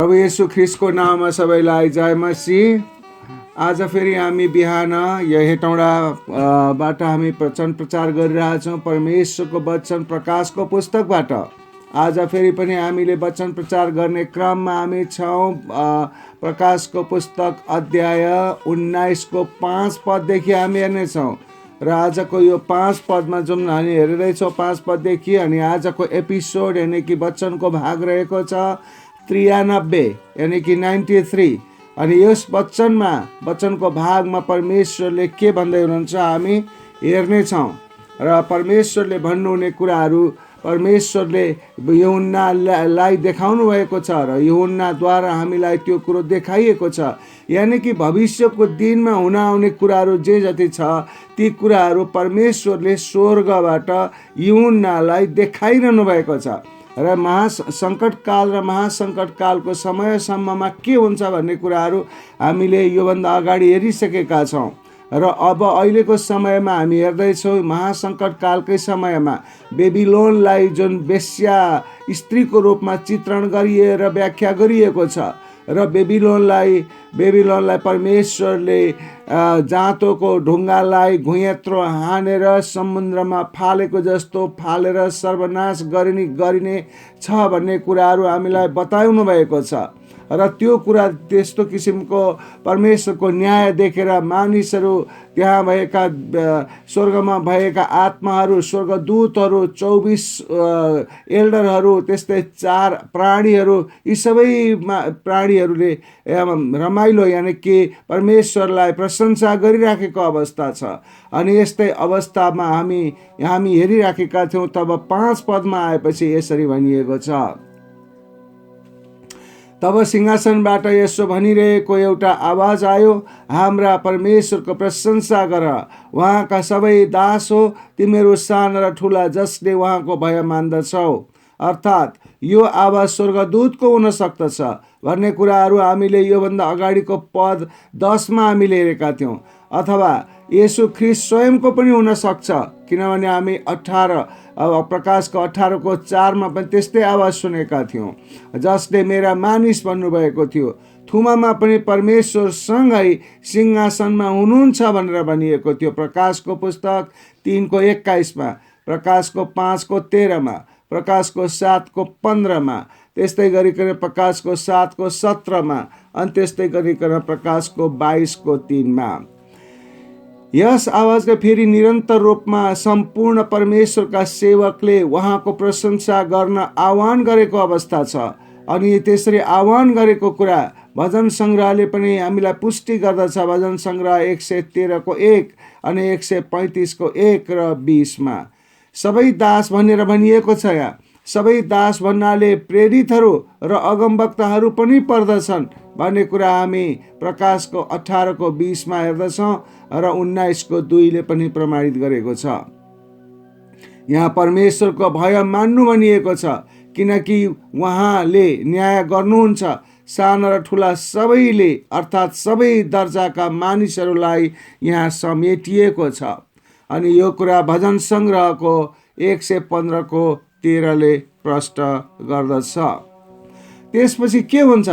प्रभु येशू ख्रिस्टको नाममा सबैलाई जय मसीह। आज फेरि हामी बिहान यो हेटौँडाबाट हामी वचन प्रचार गरिरहेछौँ परमेश्वरको वचन प्रकाशको पुस्तकबाट। आज फेरि पनि हामीले वचन प्रचार गर्ने क्रममा हामी छौँ। प्रकाशको पुस्तक अध्याय 19 को 5 पददेखि हामी हेर्नेछौँ र आजको यो 5 पदमा जुन हामी हेरिरहेछौँ 5 पददेखि, अनि आजको एपिसोड यानि कि वचनको भाग रहेको छ 93 यानि कि 93। अनि यस वचनको भागमा परमेश्वरले के भन्दै हुनुहुन्छ हामी हेर्नेछौँ र परमेश्वरले भन्नुहुने कुराहरू परमेश्वरले यूहन्नालाई देखाउनु भएको छ र यूहन्नाद्वारा हामीलाई त्यो कुरो देखाइएको छ। यानि कि भविष्यको दिनमा हुन आउने कुराहरू जे जति छ ती कुराहरू परमेश्वरले स्वर्गबाट यूहन्नालाई देखाइरहनु भएको छ र महासङ्कटकाल र महासङ्कटकालको समयसम्ममा के हुन्छ भन्ने कुराहरू हामीले योभन्दा अगाडि हेरिसकेका छौँ र अब अहिलेको समयमा हामी हेर्दैछौँ। महासङ्कटकालकै समयमा बेबिलोनलाई जुन वेश्या स्त्रीको रूपमा चित्रण गरिएर व्याख्या गरिएको छ र बेबिलोनलाई परमेश्वरले जाँतोको ढुङ्गालाई घुइँत्रो हानेर समुद्रमा फालेको जस्तो फालेर सर्वनाश गरिने छ भन्ने कुराहरू हामीलाई बताउनु भएको छ र त्यो कुरा त्यस्तो किसिमको परमेश्वरको न्याय देखेर मानिसहरू त्यहाँ भएका स्वर्गमा भएका आत्माहरू, स्वर्गदूतहरू, 24 एल्डरहरू, त्यस्तै 4 प्राणीहरू, यी सबै प्राणीहरूले रमाइलो यानि कि परमेश्वरलाई प्रशंसा गरिराखेको अवस्था छ। अनि यस्तै अवस्थामा हामी हेरिराखेका थियौँ। तब 5 पदमा आएपछि यसरी भनिएको छ, तब सिंहासनबाट यसो भनिरहेको एउटा आवाज आयो, हाम्रा परमेश्वरको प्रशंसा गर, उहाँका सबै दास हो, तिमीहरू साना र ठुला जसले उहाँको भय मान्दछौ। अर्थात् यो आवाज स्वर्गदूतको हुन सक्दछ भन्ने कुराहरू हामीले योभन्दा अगाडिको पद 10 मा हामीले हेरेका थियौँ, अथवा येशू ख्रिस्ट स्वयंको पनि हुन सक्छ, किनभने हामी प्रकाशको 18 को 4 मा पनि त्यस्तै आवाज सुनेका थियौँ, जसले मेरा मानिस भन्नुभएको थियो। थुमामा पनि परमेश्वरसँगै सिंहासनमा हुनुहुन्छ भनेर भनिएको थियो। प्रकाशको पुस्तक 3 को 21 मा, प्रकाशको 5 को 13 मा, प्रकाशको 7 को 15 मा, त्यस्तै गरिकन प्रकाशको 7 को 17 मा, अनि त्यस्तै गरिकन प्रकाशको 22 को 3 मा। यस आवाजले फेरि निरन्तर रूपमा सम्पूर्ण परमेश्वरका सेवकले उहाँको प्रशंसा गर्न आह्वान गरेको अवस्था छ। अनि त्यसरी आह्वान गरेको कुरा भजन सङ्ग्रहले पनि हामीलाई पुष्टि गर्दछ। भजन सङ्ग्रह 113 को 1 अनि 135 को 1 र 20 मा सबै दास भनेर भनिएको छ। यहाँ सबै दास भन्नाले प्रेरितहरू र अगमवक्ताहरू पनि पर्दछन् भन्ने कुरा हामी प्रकाशको 18 को 20 मा हेर्दछौँ र 19 को 2 ले पनि प्रमाणित गरेको छ। यहाँ परमेश्वरको भय मान्नु भनिएको छ, किनकि उहाँले न्याय गर्नुहुन्छ। साना र ठुला सबैले अर्थात् सबै दर्जाका मानिसहरूलाई यहाँ समेटिएको छ। अनि यो कुरा भजन सङ्ग्रहको 115 को 13 ले प्रष्ट गर्दछ। त्यसपछि के हुन्छ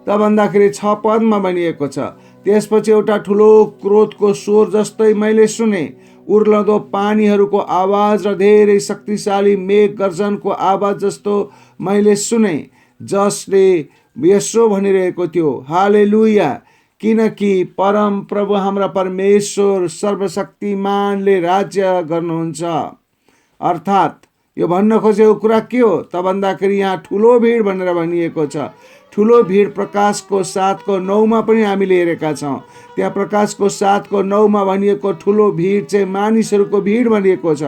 त भन्दाखेरि 6 पदमा भनिएको छ, त्यसपछि एउटा ठुलो क्रोधको स्वर जस्तै मैले सुने, उर्लदो पानीहरूको आवाज र धेरै शक्तिशाली मेघ गर्जनको आवाज जस्तो मैले सुने, जसले यसो भनिरहेको थियो, हालेलुया, किनकि परम प्रभु हाम्रा परमेश्वर सर्वशक्तिमानले राज्य गर्नुहुन्छ। अर्थात् यो भन्न खोजेको कुरा के हो त भन्दाखेरि यहाँ ठुलो भिड भनेर भनिएको छ। ठुलो भिड प्रकाशको 7 को 9 मा पनि हामीले हेरेका छौँ। त्यहाँ प्रकाशको 7 को 9 मा भनिएको ठुलो भिड चाहिँ मानिसहरूको भिड भनिएको छ।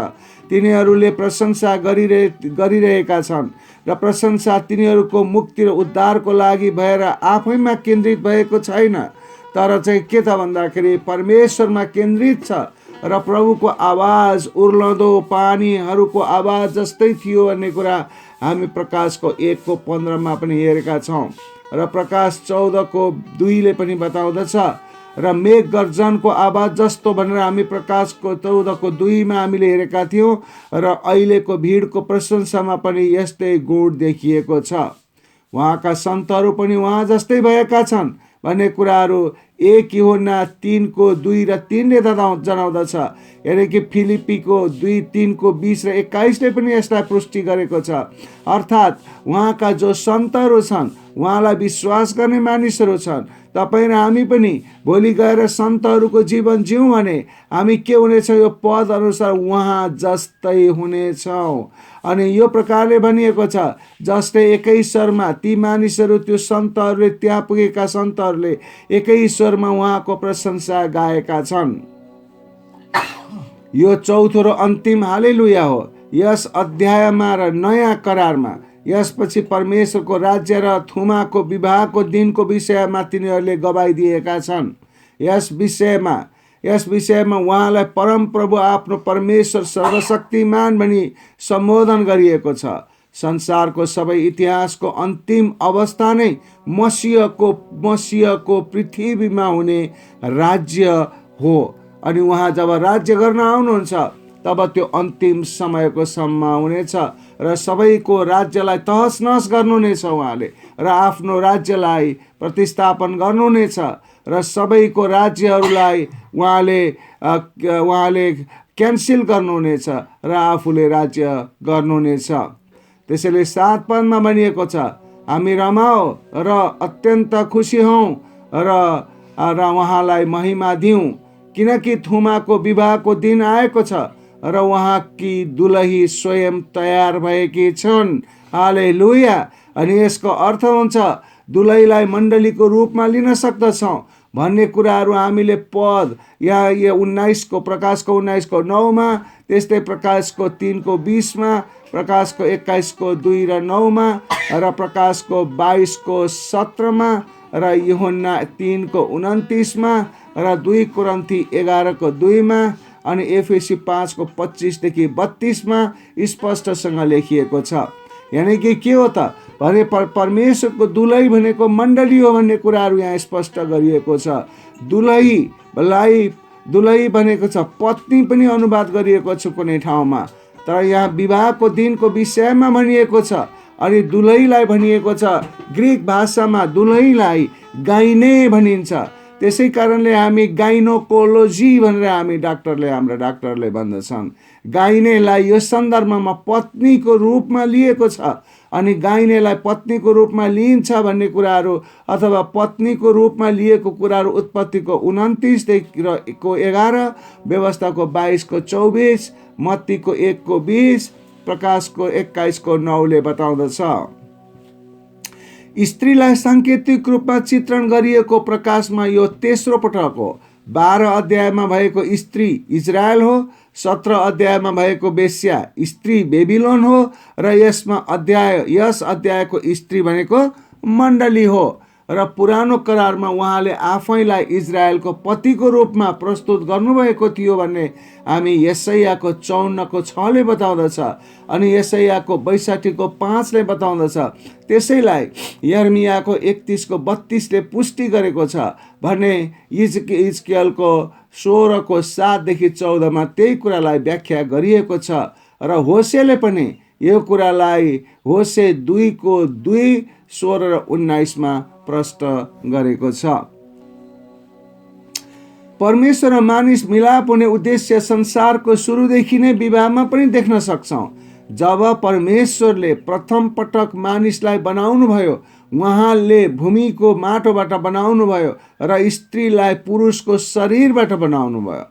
तिनीहरूले प्रशंसा गरिरहेका छन् र प्रशंसा तिनीहरूको मुक्ति र उद्धारको लागि भएर आफैमा केन्द्रित भएको छैन, तर चाहिँ के त भन्दाखेरि परमेश्वरमा केन्द्रित छ र प्रभुको आवाज उर्लदो पानीहरूको आवाज जस्तै थियो भन्ने कुरा हामी प्रकाशको 1 को 15 मा पनि हेरेका छौँ र प्रकाश 14 को 2 ले पनि बताउँदछ र मेघ गर्जनको आवाज जस्तो भनेर हामी प्रकाशको 14 को 2 मा हामीले हेरेका थियौँ र अहिलेको भिडको प्रशंसामा पनि यस्तै गुण देखिएको छ। उहाँका सन्तहरू पनि उहाँ जस्तै भएका छन् भन्ने कुराहरू 1 यूहन्ना 3:2 र 3ले जनाउँदछ। यानि कि फिलिप्पीको 2:3-20 र 21ले पनि यसलाई पुष्टि गरेको छ। अर्थात् उहाँका जो सन्तहरू छन्, उहाँलाई विश्वास गर्ने मानिसहरू छन्, तपाईँ र हामी पनि भोलि गएर सन्तहरूको जीवन जिउँ भने हामी के हुनेछौँ? यो पद अनुसार उहाँ जस्तै हुनेछौँ। अनि यो प्रकारले भनिएको छ, जस्तै एकै स्वरमा ती मानिसहरू, त्यो सन्तहरूले, त्यहाँ पुगेका सन्तहरूले एकै स्वरमा उहाँको प्रशंसा गाएका छन्। यो चौथो र अन्तिम हालेलुया हो। यस अध्यायमा र नयाँ करारमा यसपछि परमेश्वरको राज्य र थुमाको विवाहको दिनको विषयमा तिनीहरूले गवाई दिएका छन्। यस विषयमा उहाँलाई परमप्रभु आफ्नो परमेश्वर सर्वशक्तिमान भनी सम्बोधन गरिएको छ। संसारको सबै इतिहासको अन्तिम अवस्था नै मसीहको पृथ्वीमा हुने राज्य हो। अनि उहाँ जब राज्य गर्न आउनुहुन्छ तब त्यो अन्तिम समयको सम्म हुनेछ र सबैको राज्यलाई तहस नहस गर्नुहुनेछ उहाँले, र आफ्नो राज्यलाई प्रतिस्थापन गर्नुहुनेछ र सबैको राज्यहरूलाई उहाँले क्यान्सल गर्नुहुनेछ र आफूले राज्य गर्नुहुनेछ। त्यसैले 7 पदमा भनिएको छ, हामी रमाऊ र अत्यन्त खुसी हौँ र उहाँलाई महिमा दिउँ, किनकि थुमाको विवाहको दिन आएको छ र उहाँकी दुलही स्वयं तयार भएकी छन्। हालेलुया। अनि यसको अर्थ हुन्छ दुलहीलाई मण्डलीको रूपमा लिन सक्दछौँ भन्ने कुराहरू हामीले पद यहाँ 19 प्रकाशको 19:9मा, त्यस्तै प्रकाशको 3:20मा, प्रकाशको 21:2 र 9मा र प्रकाशको 22:17मा र यूहन्ना 3:29मा र 2 कोरिन्थी 11:2मा अनि एफएसी 5:25देखि 32मा स्पष्टसँग लेखिएको छ। यानी कि के हो त भने परमेश्वरको दुलही भनेको मण्डली हो भन्ने कुराहरू यहाँ स्पष्ट गरिएको छ। दुलही भनेको छ पत्नी पनि अनुवाद गरिएको छ कुनै ठाउँमा, तर यहाँ विवाहको दिनको विषयमा भनिएको छ। अनि दुलहीलाई भनिएको छ, ग्रिक भाषामा दुलहीलाई गाइने भनिन्छ। त्यसै कारणले हामी गाइनोकोलोजी भनेर हाम्रा डाक्टरले भन्दछन्। गाइनेलाई यो सन्दर्भमा पत्नीको रूपमा लिएको छ। अनि गाइनेलाई पत्नीको रूपमा लिइन्छ भन्ने कुराहरू अथवा पत्नीको रूपमा लिएको कुराहरू उत्पत्तिको 29:11, व्यवस्थाको 22:24, मत्तीको 1:20, प्रकाशको 21:9ले बताउँदछ। स्त्रीलाई सांकेतिक रूपमा चित्रण गरिएको प्रकाशमा यो तेस्रो पटक हो। 12 अध्यायमा भएको स्त्री इजरायल हो, 17 अध्यायमा भएको वेश्या स्त्री बेबिलोन हो र यस अध्यायको स्त्री भनेको मण्डली हो। र पुरानो करारमा उहाँले आफैलाई इजरायलको पतिको रूपमा प्रस्तुत गर्नुभएको थियो भन्ने हामी यशायाको 54:6ले बताउँदछ अनि यशायाको 62:5ले बताउँदछ। त्यसैलाई यर्मियाको 31:32ले पुष्टि गरेको छ भने हिजकियलको 16:7देखि 14मा त्यही कुरालाई व्याख्या गरिएको छ। र होसेले पनि यो कुरालाई होसे 2:2, 16 र 19मा प्रष्ट गरेको छ। परमेश्वर र मानिस मिलाप हुने उद्देश्य संसारको सुरुदेखि नै विवाहमा पनि देख्न सक्छौँ। जब परमेश्वरले प्रथम पटक मानिसलाई बनाउनु भयो, उहाँले भूमिको माटोबाट बनाउनु भयो र स्त्रीलाई पुरुषको शरीरबाट बनाउनु भयो।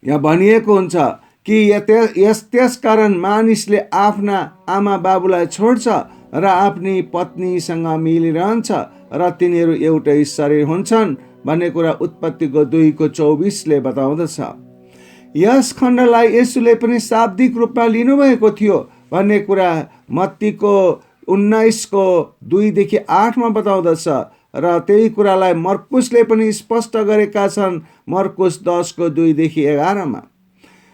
यहाँ भनिएको हुन्छ कि त्यसकारण मानिसले आफ्ना आमा बाबुलाई छोड्छ र आफ्नी पत्नीसँग मिलिरहन्छ र तिनीहरू एउटै शरीर हुन्छन् भन्ने कुरा उत्पत्तिको 2:24ले बताउँदछ। यस खण्डलाई येशूले पनि शाब्दिक रूपमा लिनुभएको थियो भन्ने कुरा मत्तीको 19:2देखि 8मा बताउँदछ र त्यही कुरालाई मर्कुसले पनि स्पष्ट गरेका छन्, मर्कुस 10:2देखि 11मा।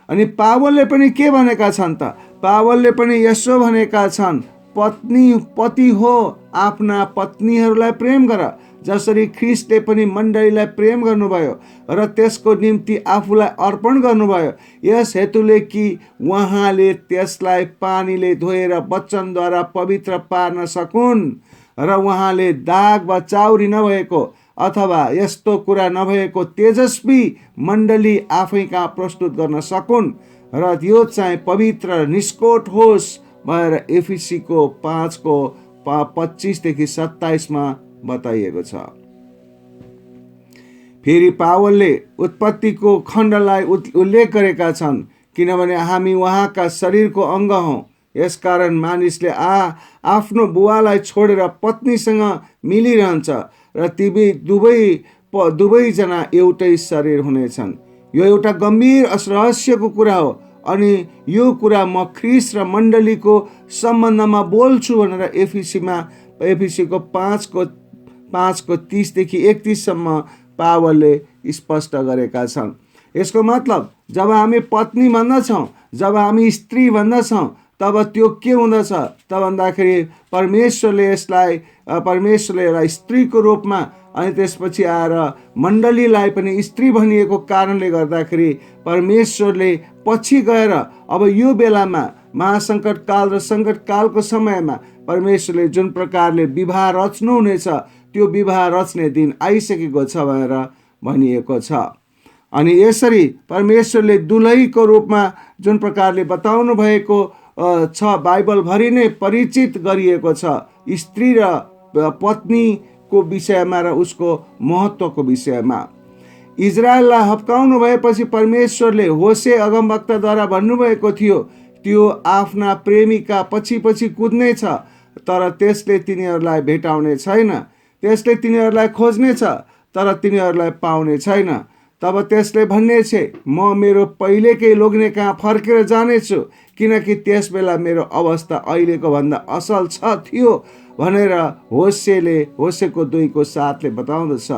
अनि पावलले पनि के भनेका छन् त? पावलले पनि यसो भनेका छन्, पति हो आफ्ना पत्नीहरूलाई प्रेम गर जसरी ख्रीष्टले पनि मण्डलीलाई प्रेम गर्नुभयो र त्यसको निम्ति आफूलाई अर्पण गर्नुभयो, यस हेतुले कि उहाँले त्यसलाई पानीले धोएर वचनद्वारा पवित्र पार्न सकुन् र उहाँले दाग वा चाउरी नभएको अथवा यस्तो कुरा नभएको तेजस्वी मण्डली आफै कहाँ प्रस्तुत गर्न सकुन् र यो चाहिँ पवित्र र निष्कोट होस् भनेर एफिसीको 5:25 देखि 27 बताइएको छ। फेरि पावलले उत्पत्तिको खण्डलाई उल्लेख गरेका छन्, किनभने हामी उहाँका शरीरको अङ्ग हौँ। यसकारण मानिसले आफ्नो बुवालाई छोडेर पत्नीसँग मिलिरहन्छ र ती दुवैजना एउटै शरीर हुनेछन्। यो एउटा गम्भीर रहस्यको कुरा हो अनि यो कुरा म ख्रीष्ट र मण्डलीको सम्बन्धमा बोल्छु भनेर एफिसीको 5:30 देखि 31 पावलले स्पष्ट गरेका छन्। यसको मतलब जब हामी पत्नी भन्दछौँ, जब हामी स्त्री भन्दछौँ, तब त्यो के हुँदछ त भन्दाखेरि परमेश्वरले यसलाई स्त्रीको रूपमा अनि त्यसपछि आएर मण्डलीलाई पनि स्त्री भनिएको कारणले गर्दाखेरि परमेश्वरले पछि गएर अब यो बेलामा महासङ्कटकाल र सङ्कटकालको समयमा परमेश्वरले जुन प्रकारले विवाह रच्नुहुनेछ त्यो विवाह रच्ने दिन आइसकेको छ भनेर भनिएको छ। अनि यसरी परमेश्वरले दुलहीको रूपमा जुन प्रकारले बताउनु भएको छ, बाइबलभरि नै परिचित गरिएको छ स्त्री र पत्नीको विषयमा र उसको महत्त्वको विषयमा। इजरायललाई हप्काउनु भएपछि परमेश्वरले होसे अगमवक्ताद्वारा भन्नुभएको थियो त्यो आफ्ना प्रेमिका पछि पछि कुद्नेछ, तर त्यसले तिनीहरूलाई भेटाउने छैन, त्यसले तिनीहरूलाई खोज्नेछ तर तिनीहरूलाई पाउने छैन। तब त्यसले भन्नेछ, म मेरो पहिलेकै लोग्ने कहाँ फर्केर जानेछु, किनकि त्यस बेला मेरो अवस्था अहिलेको भन्दा असल थियो भनेर होसेको 2:7 बताउँदछ।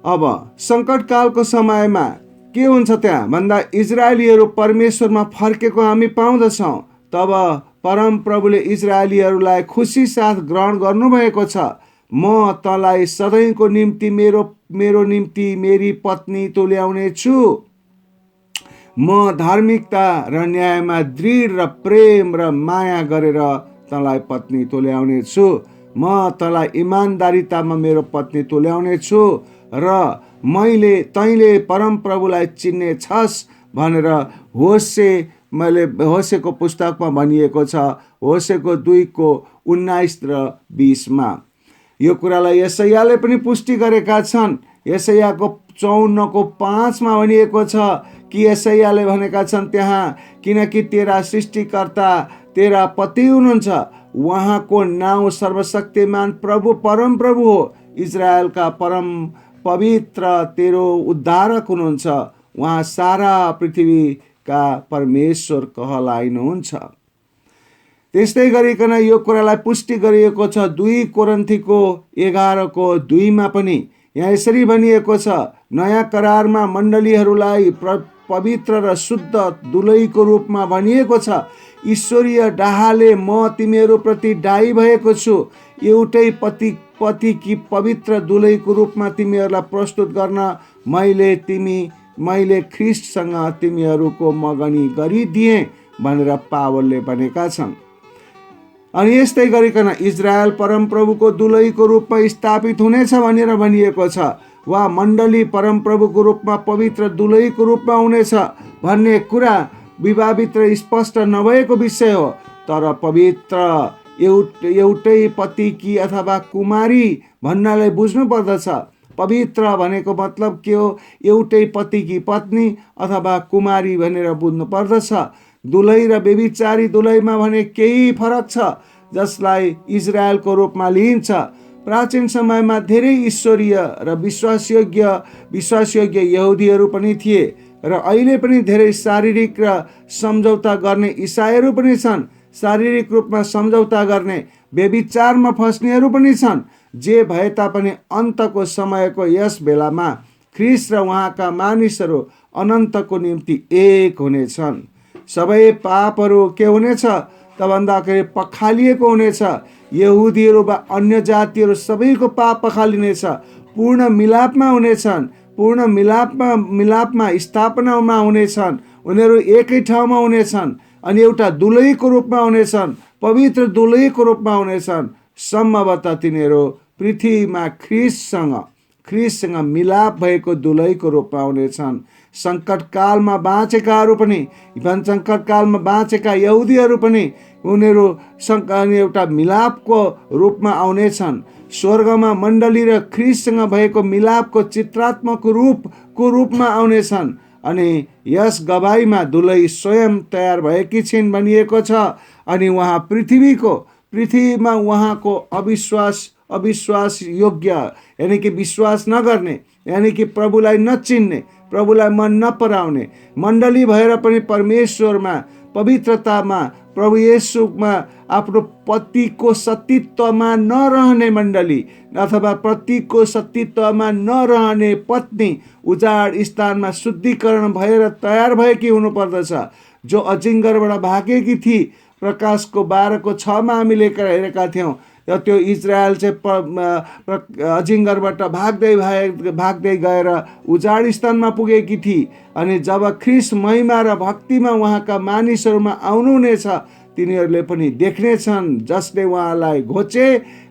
अब सङ्कटकालको समयमा के हुन्छ त्यहाँ भन्दा इजरायलीहरू परमेश्वरमा फर्केको हामी पाउँदछौँ। तब परमप्रभुले इजरायलीहरूलाई खुसी साथ ग्रहण गर्नुभएको छ। म तँलाई सधैँको निम्ति मेरो निम्ति मेरी पत्नी तुल्याउने छु। म धार्मिकता र न्यायमा दृढ र प्रेम र माया गरेर तँलाई पत्नी तुल्याउने छु। म तँलाई इमान्दारितामा मेरो पत्नी तुल्याउने छु र तैँले परमप्रभुलाई चिन्ने छस् भनेर होसेको पुस्तकमा भनिएको छ, होसेको 2:19 र 20 यो कुरालाई यशायाले पनि पुष्टि गरेका छन्। यशायाको 54:5 भनिएको छ कि यशायाले भनेका छन् त्यहाँ, किनकि तेरा सृष्टिकर्ता तेरा पति हुनुहुन्छ, उहाँको नाउँ सर्वशक्तिमान प्रभु परमप्रभु हो, इजरायलका परम पवित्र तेरो उद्धारक हुनुहुन्छ, उहाँ सारा पृथ्वीका परमेश्वर कहलाइनुहुन्छ। त्यस्तै गरिकन यो कुरालाई पुष्टि गरिएको छ 2 कोरिन्थीको 11:2 पनि। यहाँ यसरी भनिएको छ, नयाँ करारमा मण्डलीहरूलाई पवित्र र शुद्ध दुलहीको रूपमा भनिएको छ। ईश्वरीय डाहाले म तिमीहरूप्रति डाही भएको छु, एउटै पतिकी पवित्र दुलहीको रूपमा तिमीहरूलाई प्रस्तुत गर्न मैले ख्रीष्टसँग तिमीहरूको मगनी गरिदिएँ भनेर पावलले भनेका छन्। अनि यस्तै गरिकन इजरायल परमप्रभुको दुलहीको रूपमा स्थापित हुनेछ भनेर भनिएको छ, वा मण्डली परमप्रभुको रूपमा पवित्र दुलहीको रूपमा हुनेछ भन्ने कुरा विवाहभित्र स्पष्ट नभएको विषय हो। तर पवित्र एउटै पतिकी अथवा कुमारी भन्नाले बुझ्नु पर्दछ। पवित्र भनेको मतलब के हो? एउटै पतिकी पत्नी अथवा कुमारी भनेर बुझ्नु पर्दछ। दुलही र व्यभिचारी दुलहीमा भने केही फरक छ, जसलाई इजरायलको रूपमा लिइन्छ। प्राचीन समयमा धेरै ईश्वरीय र विश्वासयोग्य यहुदीहरू पनि थिए र अहिले पनि धेरै शारीरिक र सम्झौता गर्ने इसाईहरू पनि छन्। शारीरिक रूपमा सम्झौता गर्ने, व्यभिचारमा फस्नेहरू पनि छन्। जे भए तापनि अन्तको समयको यस बेलामा ख्रीष्ट र उहाँका मानिसहरू अनन्तको निम्ति एक हुनेछन्। सबै पापहरू के हुनेछ त भन्दाखेरि पखालिएको हुनेछ। यहुदीहरू वा अन्य जातिहरू सबैको पाप पखालिनेछ। पूर्ण मिलापमा हुनेछन्, पूर्ण मिलापमा स्थापनामा हुनेछन्। उनीहरू एकै ठाउँमा हुनेछन् अनि एउटा दुलहीको रूपमा हुनेछन्, पवित्र दुलहीको रूपमा हुनेछन्। सम्भवतः तिनीहरू पृथ्वीमा ख्रिससँग मिलाप भएको दुलहीको रूपमा हुनेछन्। सङ्कटकालमा बाँचेकाहरू पनि, सङ्कटकालमा बाँचेका यहुदीहरू पनि उनीहरू एउटा मिलापको रूपमा आउनेछन्। स्वर्गमा मण्डली र ख्रिससँग भएको मिलापको चित्रात्मक रूपमा आउनेछन्। अनि यस गवाईमा दुलही स्वयं तयार भएकी छिन् भनिएको छ। अनि उहाँ पृथ्वीमा उहाँको अविश्वास योग्य, यानि कि विश्वास नगर्ने, यानि कि प्रभुलाई नचिन्ने, प्रभुलाई मन नपराउने मण्डली भएर पनि परमेश्वरमा, पवित्रतामा, प्रभु येशूमा आफ्नो पतिको सतीत्वमा नरहने मण्डली अथवा पतिको सतीत्वमा नरहने पत्नी उजाड स्थानमा शुद्धिकरण भएर तयार भएकी हुनुपर्दछ। जो अजिङ्गरबाट भागेकी थिए, प्रकाशको 12:6 हामीले हेरेका थियौँ। त्यो इजरायल चाहिँ अजिङ्गरबाट भाग्दै गएर उजाड स्थानमा पुगेकी थिए। अनि जब ख्रिस महिमा र भक्तिमा उहाँका मानिसहरूमा आउनुहुनेछ, तिनीहरूले पनि देख्नेछन् जसले उहाँलाई घोचे।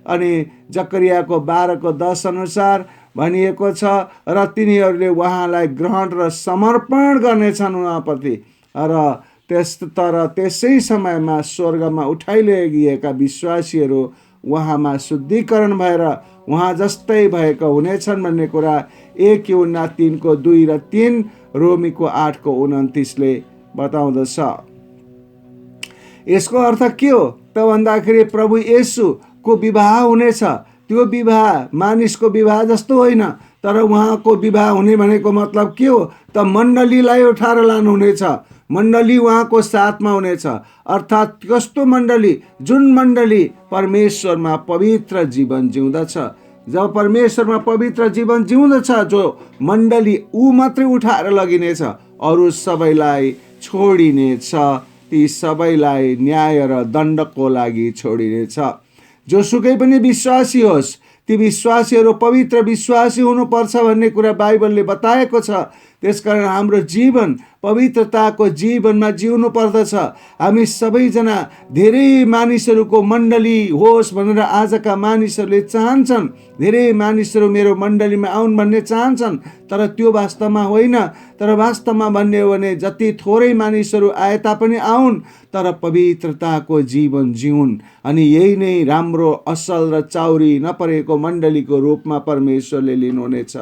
अनि जकरियाको 12:10 अनुसार भनिएको छ, र तिनीहरूले उहाँलाई ग्रहण र समर्पण गर्नेछन् उहाँप्रति। तर त्यसै समयमा स्वर्गमा उठाइलिएका विश्वासीहरू उहाँमा शुद्धिकरण भएर उहाँ जस्तै भएको हुनेछन् भन्ने कुरा 1 यूहन्ना 3:2 र 3 रोमीको 8:29ले बताउँदछ। यसको अर्थ के हो त भन्दाखेरि प्रभु येशूको विवाह हुनेछ। त्यो विवाह मानिसको विवाह जस्तो होइन, तर उहाँको विवाह हुने भनेको मतलब के हो त मण्डलीलाई उठाएर लानुहुनेछ। मण्डली उहाँको साथमा हुनेछ। अर्थात् कस्तो मण्डली? जुन मण्डली परमेश्वरमा पवित्र जीवन जिउँदछ। जब परमेश्वरमा पवित्र जीवन जिउँदछ जो मण्डली, ऊ मात्रै उठाएर लगिनेछ, अरू सबैलाई छोडिनेछ। ती सबैलाई न्याय र दण्डको लागि छोडिनेछ। जोसुकै पनि विश्वासी होस्, ती विश्वासीहरू पवित्र विश्वासी हुनुपर्छ भन्ने कुरा बाइबलले बताएको छ। त्यसकारण हाम्रो जीवन पवित्रताको जीवनमा जिउनु पर्दछ। हामी सबैजना धेरै मानिसहरूको मण्डली होस् भनेर आजका मानिसहरूले चाहन्छन्। धेरै मानिसहरू मेरो मण्डलीमा आउन् भन्ने चाहन्छन्, तर त्यो वास्तवमा होइन। तर वास्तवमा भन्ने हो भने जति थोरै मानिसहरू आए तापनि आउन्, तर पवित्रताको जीवन जिउन्। अनि यही नै राम्रो, असल र चाउरी नपरेको मण्डलीको रूपमा परमेश्वरले लिनुहुनेछ।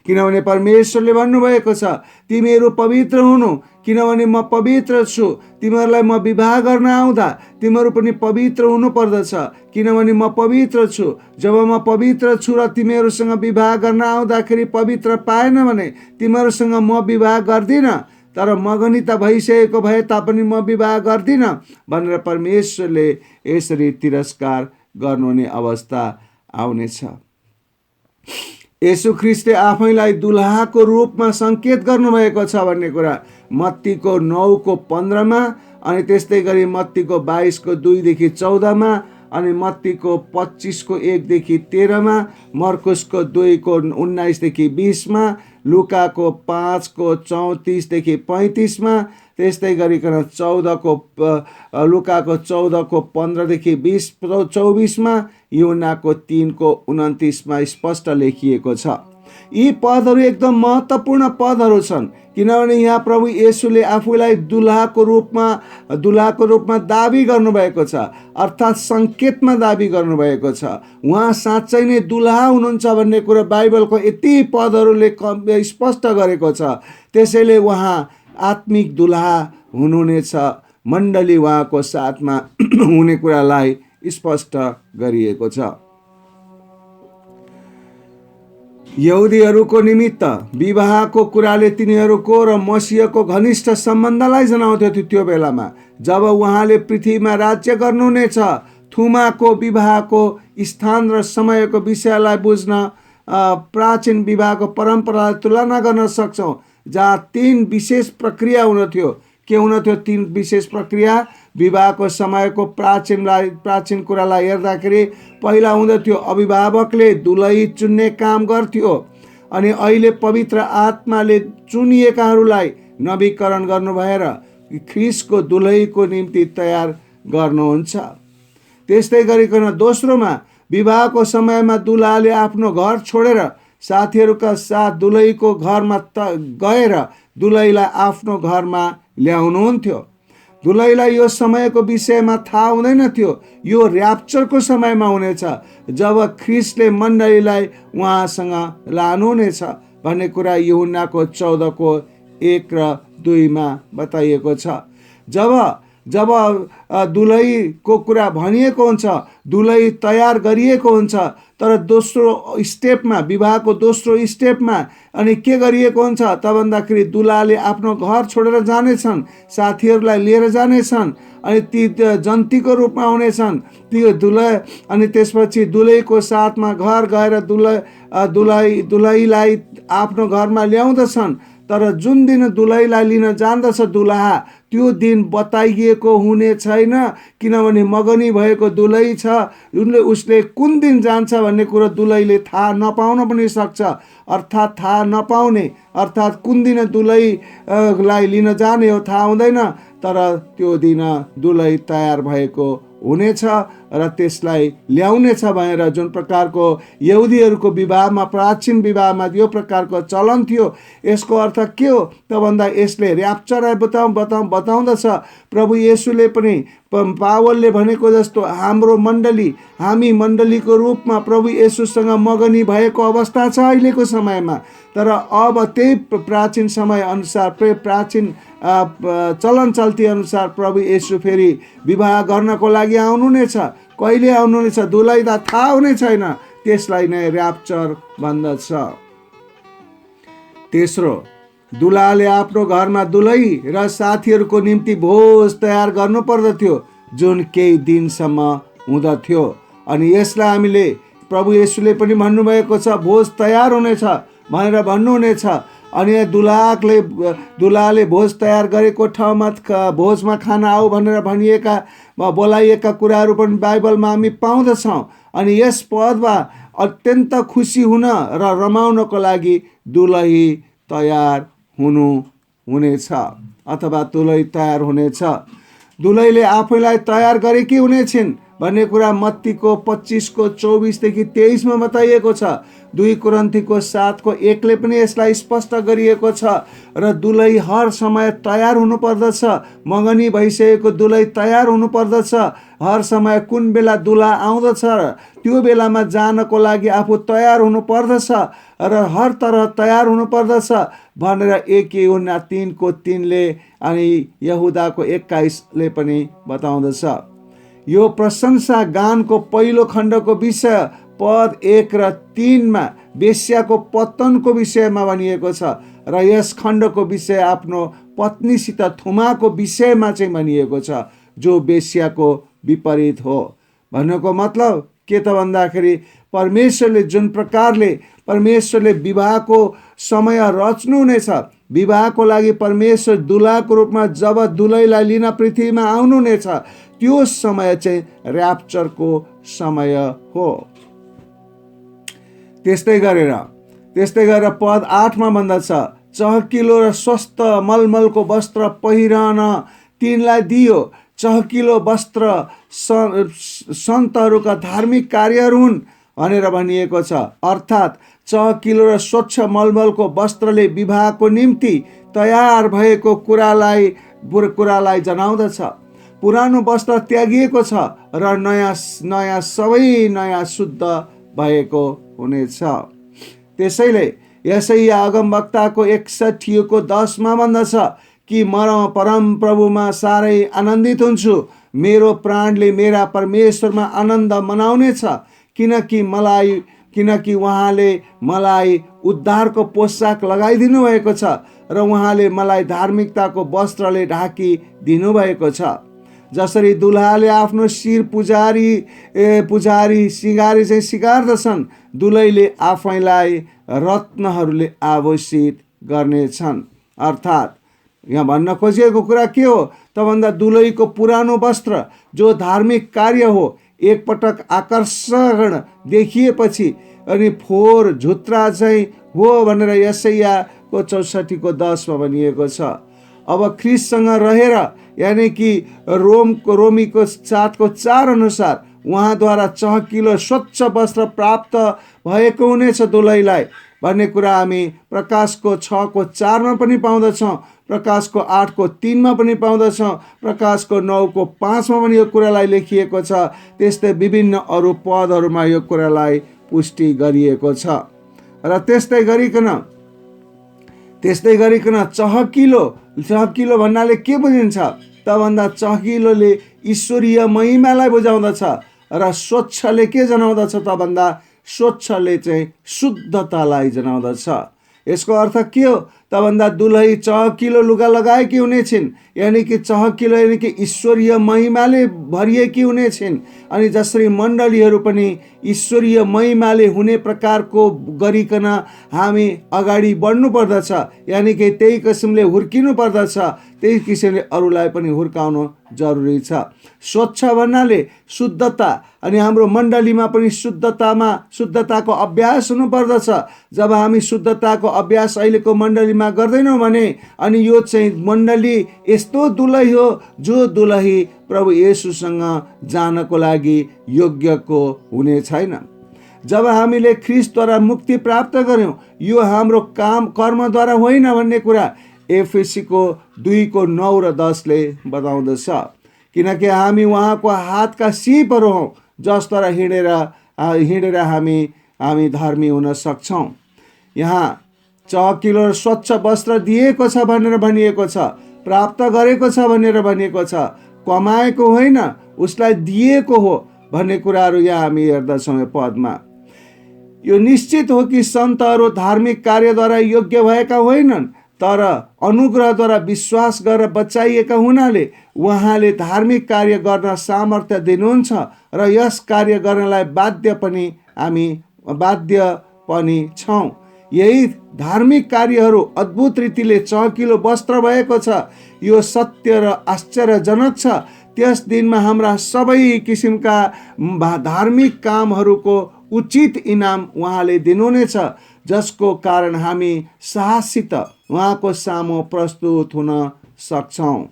किनभने परमेश्वरले भन्नुभएको छ, तिमीहरू पवित्र हुनु किनभने म पवित्र छु। तिमीहरूलाई म विवाह गर्न आउँदा तिमीहरू पनि पवित्र हुनु पर्दछ, किनभने म पवित्र छु। जब म पवित्र छु र तिमीहरूसँग विवाह गर्न आउँदाखेरि पवित्र पाएन भने तिमीहरूसँग म विवाह गर्दिनँ। तर मगनीता भइसकेको भए तापनि म विवाह गर्दिनँ भनेर परमेश्वरले यसरी तिरस्कार गर्नुहुने अवस्था आउनेछ। येशू ख्रिस्टले आफैलाई दुलहाको रूपमा सङ्केत गर्नुभएको छ भन्ने कुरा मत्तीको 9:15 अनि त्यस्तै गरी मत्तीको 22:2 - 14 अनि मत्तीको 25:1 - 13 मर्कुसको 2:19 - 20 लुकाको 5:34 - 35 त्यस्तै गरिकन लुकाको 14:15 - 24 यूहन्नाको 3:29 स्पष्ट लेखिएको छ। यी पदहरू एकदम महत्त्वपूर्ण पदहरू छन्, किनभने यहाँ प्रभु येशूले आफूलाई दुलहाको रूपमा दाबी गर्नुभएको छ, अर्थात् सङ्केतमा दाबी गर्नुभएको छ। उहाँ साँच्चै नै दुलहा हुनुहुन्छ भन्ने कुरा बाइबलको यति पदहरूले स्पष्ट गरेको छ। त्यसैले उहाँ आत्मिक दुलहा हुनुहुनेछ। मण्डली उहाँको साथमा हुने कुरालाई स्पष्ट गरिएको छ। यहुदीहरूको निमित्त विवाहको कुराले तिनीहरूको र मसीहको घनिष्ठ सम्बन्धलाई जनाउँथ्यो। त्यो बेलामा जब उहाँले पृथ्वीमा राज्य गर्नुहुनेछ, थुमाको विवाहको स्थान र समयको विषयलाई बुझ्न प्राचीन विवाहको परम्परालाई तुलना गर्न सक्छौँ, जहाँ 3 विशेष प्रक्रिया हुन्थ्यो। के हुन्थ्यो 3 विशेष प्रक्रिया? विवाहको समयको प्राचीन कुरालाई हेर्दाखेरि पहिला हुँदथ्यो अभिभावकले दुलही चुन्ने काम गर्थ्यो, अनि अहिले पवित्र आत्माले चुनिएकाहरूलाई नवीकरण गर्नु भएर ख्रीष्टको दुलहीको निम्ति तयार गर्नुहुन्छ। त्यस्तै गरिकन दोस्रोमा विवाहको समयमा दुलाले आफ्नो घर छोडेर साथीहरूका साथ दुलहीको घरमा गएर दुलहीलाई आफ्नो घरमा ल्याउनुहुन्थ्यो। दुलहीलाई यो समयको विषयमा थाहा हुँदैन थियो। यो र्याप्चरको समयमा हुनेछ, जब ख्रीष्टले मण्डलीलाई उहाँसँग लानुहुनेछ भन्ने कुरा यूहन्नाको 14:1-2 बताइएको छ। जब दुलहीको कुरा भनिएको हुन्छ, दुलही तयार गरिएको हुन्छ, तर दोस्रो स्टेपमा, विवाहको दोस्रो स्टेपमा अनि के गरिएको हुन्छ त भन्दाखेरि दुलाले आफ्नो घर छोडेर जानेछन्, साथीहरूलाई लिएर जानेछन्, अनि ती जन्तीको रूपमा हुनेछन् त्यो अनि त्यसपछि दुलहीको साथमा घर गएर दुलहीलाई आफ्नो घरमा ल्याउँदछन्। तर जुन दिन दुलहीलाई लिन जान्दछ दुलहा, त्यो दिन बताइएको हुने छैन, किनभने मगनी भएको दुलही छ। उसले कुन दिन जान्छ भन्ने कुरो दुलहीले थाहा नपाउन पनि सक्छ। अर्थात् थाहा नपाउने अर्थात् कुन दिन दुलहीलाई लिन जाने हो थाहा हुँदैन, तर त्यो दिन दुलही तयार भएको हुनेछ र त्यसलाई ल्याउनेछ भनेर जुन प्रकारको यहुदीहरूको विवाहमा, प्राचीन विवाहमा यो प्रकारको चलन थियो। यसको अर्थ के हो त भन्दा यसले र्याप्चर बताउँदछ। प्रभु येशूले पनि पावलले भनेको जस्तो हामी मण्डलीको रूपमा प्रभु येशूसँग मगनी भएको अवस्था छ अहिलेको समयमा। तर अब त्यही प्राचीन समय अनुसार, प्राचीन चलन चल्ती अनुसार प्रभु येशू फेरि विवाह गर्नको लागि आउनुहुनेछ। कहिले आउनुहुनेछ दुलही त थाहा हुने छैन, त्यसलाई नै र्याप्चर भन्दछ। तेस्रो, दुलाले आफ्नो घरमा दुलही र साथीहरूको निम्ति भोज तयार गर्नु पर्दथ्यो, जुन केही दिनसम्म हुँदथ्यो। अनि यसलाई हामीले प्रभु येशूले पनि भन्नुभएको छ, भोज तयार हुनेछ भनेर भन्नुहुनेछ। अनि दुलाले भोज तयार गरेको ठाउँमा भोजमा खाना आऊ भनेर बोलाइएका कुराहरू पनि बाइबलमा हामी पाउँदछौँ। अनि यस पदमा अत्यन्त खुसी हुन र रमाउनको लागि दुलही तयार हुनेछ अथवा दुलही तयार हुनेछ। दुलहीले आफैलाई तयार गरेकी हुनेछिन् भन्ने कुरा मत्तीको 25:24-23 बताइएको छ। 2 कुरन्थीको 7:1 पनि यसलाई स्पष्ट गरिएको छ। र दुलही हर समय तयार हुनुपर्दछ। मगनी भइसकेको दुलही तयार हुनुपर्दछ। हर समय कुन बेला दुला आउँदछ त्यो बेलामा जानको लागि आफू तयार हुनुपर्दछ र हर तरह तयार हुनुपर्दछ भनेर 1 यूहन्ना 3:3 अनि यहुदाको 21 पनि बताउँदछ। यो प्रशंसा गानको पहिलो खण्डको विषय पद 1 र 3 वेश्याको पतनको विषयमा भनिएको छ र यस खण्डको विषय आफ्नो पत्नीसित थुमाको विषयमा चाहिँ भनिएको छ, जो वेश्याको विपरीत हो। भन्नुको मतलब के त भन्दाखेरि परमेश्वरले जुन प्रकारले विवाहको समय रच्नु हुनेछ, विवाहको लागि परमेश्वर दुलाको रूपमा जब दुलहीलाई लिन पृथ्वीमा आउनुहुनेछ, त्यो समय चाहिँ र्याप्चरको समय हो। त्यस्तै गरेर पद 8 भन्दछ, चहकिलो र स्वस्थ मलमलको वस्त्र पहिरन तिनलाई दियो। चहकिलो वस्त्र सन्तहरूका धार्मिक कार्यहरू हुन् भनेर भनिएको छ। अर्थात् चहकिलो र स्वच्छ मलमलको वस्त्रले विवाहको निम्ति तयार भएको कुरालाई जनाउँदछ। पुरानो वस्त्र त्यागिएको छ र नयाँ सबै नयाँ शुद्ध भएको हुनेछ। त्यसैले यशायाह अगमवक्ताको 61:10 भन्दछ कि म परम प्रभुमा साह्रै आनन्दित हुन्छु, मेरो प्राणले मेरा परमेश्वरमा आनन्द मनाउनेछ, किनकि उहाँले मलाई उद्धारको पोसाक लगाइदिनु भएको छ र उहाँले मलाई धार्मिकताको वस्त्रले ढाकिदिनु भएको छ। जसरी दुलहाले आफ्नो शिर पुजारी सिँगारी चाहिँ सिँगार्दछन्, दुलहीले आफैलाई रत्नहरूले आभूषित गर्नेछन्। अर्थात् यहाँ भन्न खोजिएको कुरा के हो त भन्दा दुलहीको पुरानो वस्त्र जो धार्मिक कार्य हो एकपटक आकर्षण देखिएपछि अनि फोहोर झुत्रा चाहिँ हो भनेर यशायाको 64:10 भनिएको छ। अब ख्रिस्टसँग रहेर यानि कि रोमीको 7:4 अनुसार उहाँद्वारा चहकिलो स्वच्छ वस्त्र प्राप्त भएको हुनेछ दुलहीलाई भन्ने कुरा हामी प्रकाशको 6:4 पनि पाउँदछौँ, प्रकाशको 8:3 पनि पाउँदछौँ, प्रकाशको 9:5 पनि यो कुरालाई लेखिएको छ। त्यस्तै विभिन्न अरू पदहरूमा यो कुरालाई पुष्टि गरिएको छ। र त्यस्तै गरिकन चहकिलो भन्नाले के बुझिन्छ त भन्दा चहकिलोले ईश्वरीय महिमालाई बुझाउँदछ र स्वच्छले के जनाउँदछ त भन्दा स्वच्छले चाहिँ शुद्धतालाई जनाउँदछ। यसको अर्थ के हो त भन्दा दुलही चहकिलो लुगा लगाएकी हुनेछिन्, यानि कि चहकिलो यानि कि ईश्वरीय महिमाले भरिएकी हुनेछिन्। अनि जसरी मण्डलीहरू पनि ईश्वरीय महिमाले हुने प्रकारको गरिकन हामी अगाडि बढ्नु पर्दछ, यानि कि त्यही किसिमले हुर्किनु पर्दछ, त्यही किसिमले अरूलाई पनि हुर्काउनु जरुरी छ। स्वच्छ भन्नाले शुद्धता, अनि हाम्रो मण्डलीमा पनि शुद्धताको अभ्यास हुनुपर्दछ। जब हामी शुद्धताको अभ्यास अहिलेको मण्डलीमा गर्दैनौँ भने अनि यो चाहिँ मण्डली यस्तो दुलही हो जो दुलही प्रभु येशूसँग जानको लागि योग्यको हुने छैन। जब हामीले ख्रिस्टद्वारा मुक्ति प्राप्त गर्यौँ यो हाम्रो कर्मद्वारा होइन भन्ने कुरा एफएसीको 2:9 र 10 बताउँदछ। किनकि हामी उहाँको हातका सिपहरू हौँ जसद्वारा हिँडेर हामी धर्मी हुन सक्छौँ। यहाँ चहकिलो र स्वच्छ वस्त्र दिएको छ भनेर भनिएको छ, प्राप्त गरेको छ भनेर भनिएको छ, कमाएको होइन उसलाई दिएको हो भन्ने कुराहरू यहाँ हामी हेर्दछौँ। यो पदमा यो निश्चित हो कि सन्तहरू धार्मिक कार्यद्वारा योग्य भएका होइनन्, तर अनुग्रहद्वारा विश्वास गरेर बचाइएका हुनाले उहाँले धार्मिक कार्य गर्न सामर्थ्य दिनुहुन्छ र यस कार्य गर्नलाई बाध्य पनि छौँ। यही धार्मिक कार्यहरू अद्भुत रीतिले चहकिलो वस्त्र भएको छ। यो सत्य र आश्चर्यजनक छ। त्यस दिनमा हाम्रा सबै किसिमका धार्मिक कामहरूको उचित इनाम उहाँले दिनुहुनेछ, जसको कारण हामी साहससित उहाँको सामु प्रस्तुत हुन सक्छौँ।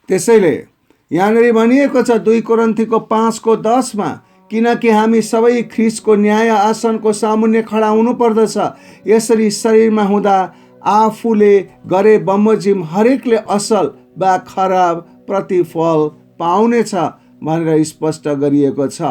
त्यसैले यहाँनिर भनिएको छ 2 कोरिन्थीको 5:10 किनकि हामी सबै ख्रिस्टको न्याय आसनको सामुन्ने खडा हुनु पर्दछ। यसरी शरीरमा हुँदा आफूले गरे बमोजिम हरेकले असल वा खराब प्रतिफल पाउनेछ भनेर स्पष्ट गरिएको छ।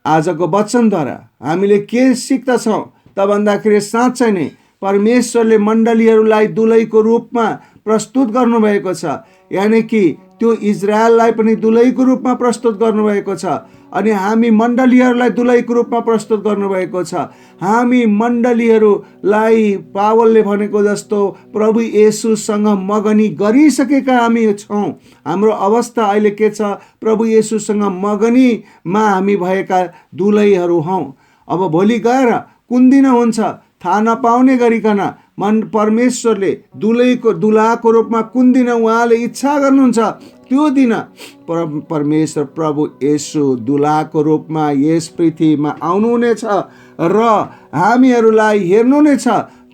आजको वचनद्वारा हामीले के सिक्दछौँ त भन्दाखेरि साँच्चै नै परमेश्वरले मण्डलीहरूलाई दुलहीको रूपमा प्रस्तुत गर्नुभएको छ, यानि कि त्यो इजरायललाई पनि दुलहीको रूपमा प्रस्तुत गर्नुभएको छ अनि हामी मण्डलीहरूलाई दुलहीको रूपमा प्रस्तुत गर्नुभएको छ। हामी मण्डलीहरूलाई पावलले भनेको जस्तो प्रभु येशूसँग मगनी गरिसकेका हामी छौँ। हाम्रो अवस्था अहिले के छ? प्रभु येशूसँग मगनीमा हामी भएका दुलहीहरू हौँ। अब भोलि गएर कुन दिन हुन्छ थाहा नपाउने गरिकन परमेश्वरले दुलहाको रूपमा कुन दिन उहाँले इच्छा गर्नुहुन्छ त्यो दिन परमेश्वर प्रभु येशू दुलहाको रूपमा यस पृथ्वीमा आउनुहुनेछ र हामीहरूलाई हेर्नुहुनेछ,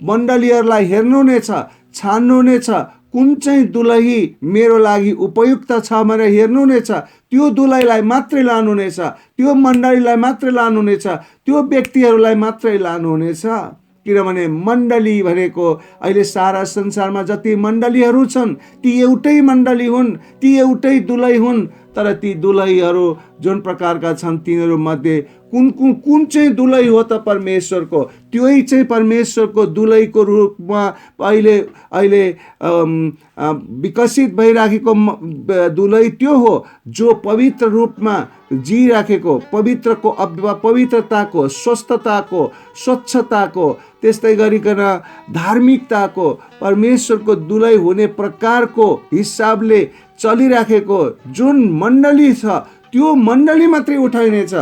मण्डलीहरूलाई हेर्नुहुनेछ, छान्नुहुनेछ कुन चाहिँ दुलही मेरो लागि उपयुक्त छ भनेर हेर्नुहुनेछ। त्यो दुलहीलाई मात्रै लानुहुनेछ, त्यो मण्डलीलाई मात्रै लानुहुनेछ, त्यो व्यक्तिहरूलाई मात्रै लानुहुनेछ। किनभने मण्डली भनेको अहिले सारा संसारमा जति मण्डलीहरू छन् ती एउटै मण्डली हुन्, ती एउटै दुलही हुन्। तर ती दुलहीहरू जुन प्रकारका छन् तिनीहरू मध्ये कुन चाहिँ दुलही हो त परमेश्वरको, त्यै चाहिँ परमेश्वरको दुलहीको रूपमा अहिले विकसित भइराखेको दुलही त्यो हो जो पवित्र रूपमा जिराखेको, पवित्रताको, स्वस्थताको, स्वच्छताको, त्यस्तै गरिकन धार्मिकताको, परमेश्वरको दुलही हुने प्रकारको हिसाबले चलिराखेको जुन मण्डली छ त्यो मण्डली मात्रै उठाइनेछ।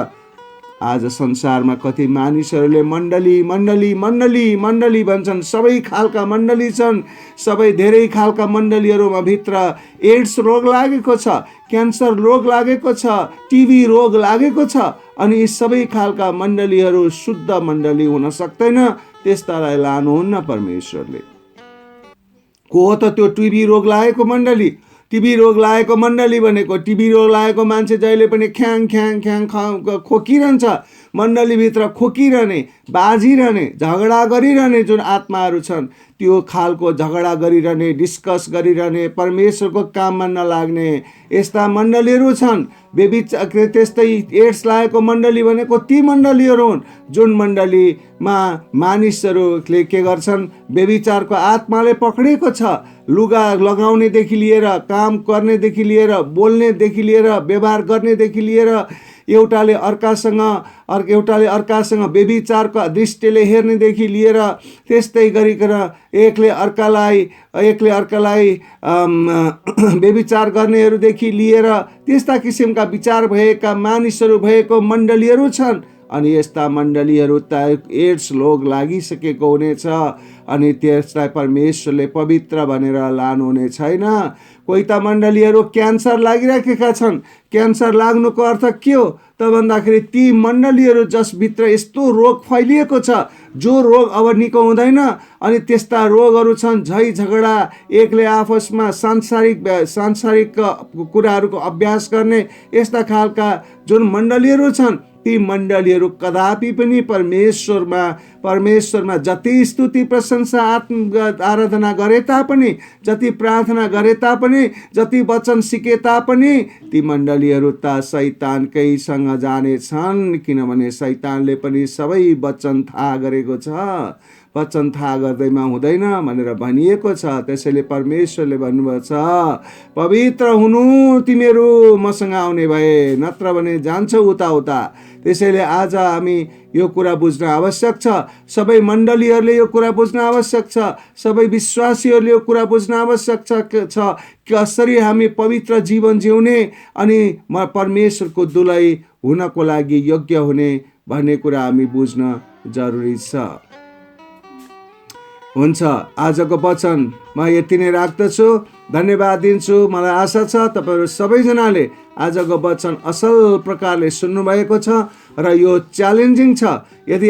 आज संसारमा कति मानिसहरूले मण्डली मण्डली मण्डली मण्डली भन्छन्। सबै खालका मण्डली छन्, सबै धेरै खालका मण्डलीहरूमा भित्र एड्स रोग लागेको छ, क्यान्सर रोग लागेको छ, टिबी रोग लागेको छ। अनि यी सबै खालका मण्डलीहरू शुद्ध मण्डली हुन सक्दैन, त्यस्तालाई लानुहुन्न परमेश्वरले। को हो त त्यो टिबी रोग लागेको मण्डली? टिबी रोग लागेको मण्डली भनेको टिबी रोग लागेको मान्छे जहिले पनि ख्याङ ख्याङ ख्याङ खोकिरहन्छ, मण्डलीभित्र खोकिरहने, बाजिरहने, झगडा गरिरहने जुन आत्माहरू छन्, त्यो खालको झगडा गरिरहने, डिस्कस गरिरहने, परमेश्वरको काममा नलाग्ने यस्ता मण्डलीहरू छन्। त्यस्तै एड्स लागेको मण्डली भनेको ती मण्डलीहरू हुन् जुन मण्डलीमा मानिसहरूले के गर्छन्, व्यभिचारको आत्माले पक्रेको छ। लुगा लगाउनेदेखि लिएर, काम गर्नेदेखि लिएर, बोल्नेदेखि लिएर, व्यवहार गर्नेदेखि लिएर, एउटाले अर्कासँग व्यभिचारको दृष्टिले हेर्नेदेखि लिएर, त्यस्तै गरिकन एकले अर्कालाई व्यभिचार गर्नेहरूदेखि लिएर त्यस्ता किसिमका विचार भएका मानिसहरू भएको मण्डलीहरू छन्। अनि यस्ता मण्डलीहरू त एड्स रोग लागिसकेको हुनेछ, अनि त्यसलाई परमेश्वरले पवित्र भनेर लानुहुने छैन। कोही त मण्डलीहरू क्यान्सर लागिराखेका छन्। क्यान्सर लाग्नुको अर्थ के हो त भन्दाखेरि ती मण्डलीहरू जसभित्र यस्तो रोग फैलिएको छ, जो रोग अब निको हुँदैन। अनि त्यस्ता रोगहरू छन् झै झगडा, एकले आपसमा सांसारिक कुराहरूको अभ्यास गर्ने, यस्ता खालका जुन मण्डलीहरू छन्, ती मण्डलीहरू कदापि पनि परमेश्वरमा जति स्तुति प्रशंसा आराधना गरे तापनि, जति प्रार्थना गरे तापनि, जति वचन सिके तापनि, ती मण्डलीहरू त शैतानकैसँग जानेछन्। किनभने शैतानले पनि सबै वचन थाहा गरेको छ। वचन थाहा गर्दैमा हुँदैन भनेर भनिएको छ। त्यसैले परमेश्वरले भन्नुभएको छ, पवित्र हुनु तिमीहरू मसँग आउने भए, नत्र भने जान्छ उता उता। त्यसैले आज हामी यो कुरा बुझ्न आवश्यक छ। सबै मण्डलीहरूले यो कुरा बुझ्न आवश्यक छ। सबै विश्वासीहरूले यो कुरा बुझ्न आवश्यक छ कसरी हामी पवित्र जीवन जिउने अनि परमेश्वरको दुलै हुनको लागि योग्य हुने भन्ने कुरा हामी बुझ्न जरुरी छ। हुन्छ, आजको वचन म यति नै राख्दछु। धन्यवाद दिन्छु। मलाई आशा छ तपाईहरु सबैजनाले आजको वचन असल प्रकारले सुन्नुभएको छ र यो च्यालेन्जिङ छ। यदि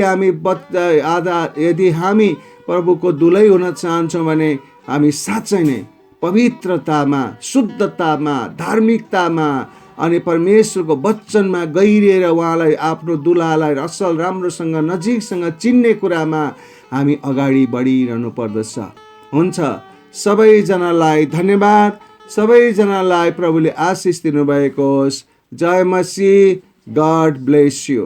हामी प्रभुको दुलै हुन चाहन्छौँ भने हामी साँच्चै नै पवित्रतामा, शुद्धतामा, धार्मिकतामा अनि परमेश्वरको वचनमा गहिरिएर उहाँलाई, आफ्नो दुलालाई असल राम्रोसँग नजिकसँग चिन्ने कुरामा हामी अगाडि बढिरहनु पर्दछ। हुन्छ, सबैजनालाई धन्यवाद। सबैजनालाई प्रभुले आशिष दिनुभएको होस्। जय मसीह। God bless you.